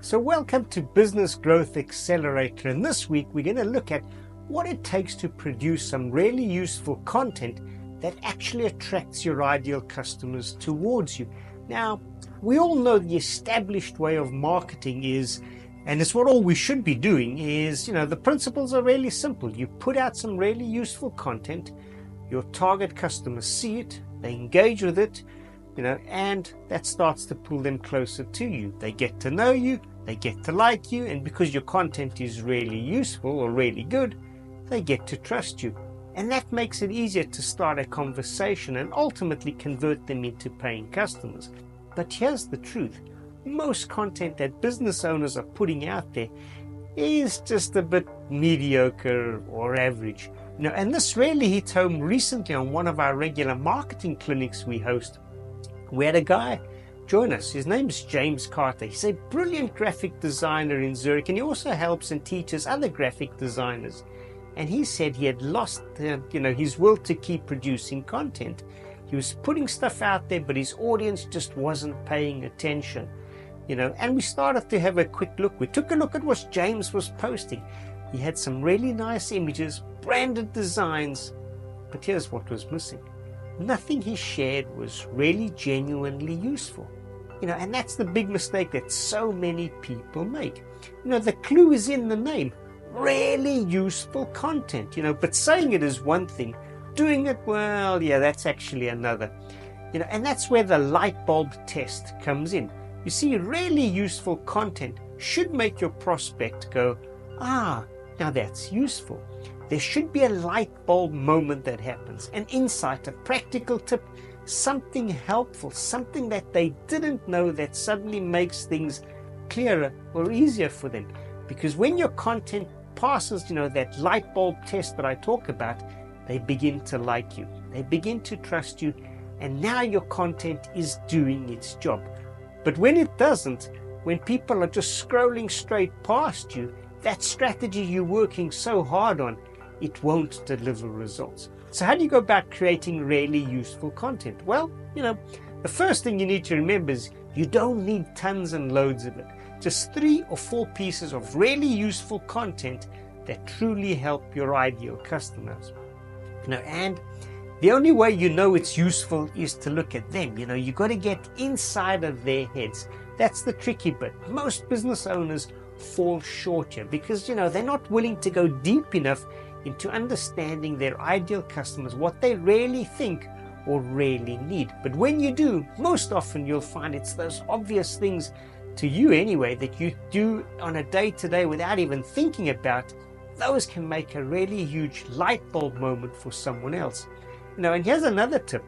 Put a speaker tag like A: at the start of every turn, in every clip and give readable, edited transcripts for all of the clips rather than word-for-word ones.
A: So welcome to Business Growth Accelerator, and this week we're going to look at what it takes to produce some really useful content that actually attracts your ideal customers towards you. Now, we all know the established way of marketing is, and it's what all we should be doing is, the principles are really simple. You put out some really useful content, your target customers see it, they engage with it, and that starts to pull them closer to you. They get to know you, they get to like you, and because your content is really useful or really good, they get to trust you. And that makes it easier to start a conversation and ultimately convert them into paying customers. But here's the truth. Most content that business owners are putting out there is just a bit mediocre or average. And this really hit home recently on one of our regular marketing clinics we host. We had a guy join us. His name's James Carter. He's a brilliant graphic designer in Zurich, and he also helps and teaches other graphic designers. And he said he had lost his will to keep producing content. He was putting stuff out there, but his audience just wasn't paying attention. And we started to have a quick look. We took a look at what James was posting. He had some really nice images, branded designs, but here's what was missing. Nothing he shared was really genuinely useful. And that's the big mistake that so many people make. The clue is in the name. Really useful content, but saying it is one thing, doing it, well, yeah, that's actually another. And that's where the light bulb test comes in. You see, really useful content should make your prospect go, now that's useful. There should be a light bulb moment that happens, an insight, a practical tip, something helpful, something that they didn't know that suddenly makes things clearer or easier for them. Because when your content passes, that light bulb test that I talk about, they begin to like you, they begin to trust you, and now your content is doing its job. But when it doesn't, when people are just scrolling straight past you, that strategy you're working so hard on, it won't deliver results. So how do you go about creating really useful content? Well, the first thing you need to remember is you don't need tons and loads of it. Just 3 or 4 pieces of really useful content that truly help your ideal customers. And the only way you know it's useful is to look at them. You got to get inside of their heads. That's the tricky bit. Most business owners fall short here because, they're not willing to go deep enough into understanding their ideal customers, what they really think or really need. But when you do, most often you'll find it's those obvious things to you anyway that you do on a day-to-day without even thinking about. Those can make a really huge light bulb moment for someone else. And here's another tip.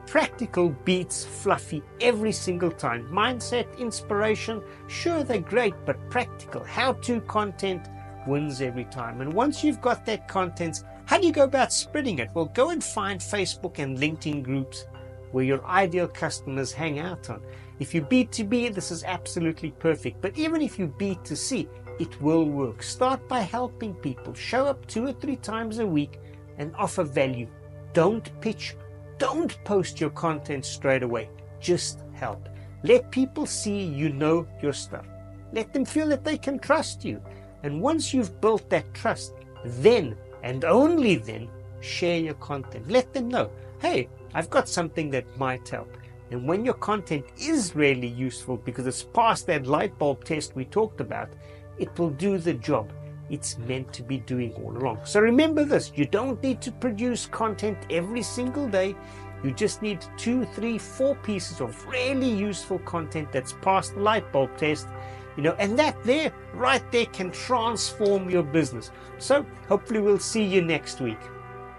A: Practical beats fluffy every single time. Mindset, inspiration, sure, they're great, but practical how-to content wins every time. And once you've got that content, how do you go about spreading it? Well, go and find Facebook and LinkedIn groups where your ideal customers hang out on. If you B2B, this is absolutely perfect. But even if you B2C, it will work. Start by helping people. Show up 2 or 3 times a week and offer value. Don't pitch. Don't post your content straight away. Just help. Let people see you know your stuff. Let them feel that they can trust you. And once you've built that trust, then and only then share your content. Let them know, hey, I've got something that might help. And when your content is really useful because it's past that light bulb test we talked about, it will do the job it's meant to be doing all along. So remember this, you don't need to produce content every single day. You just need 2, 3, 4 pieces of really useful content that's past the light bulb test, and that right there can transform your business. So hopefully we'll see you next week.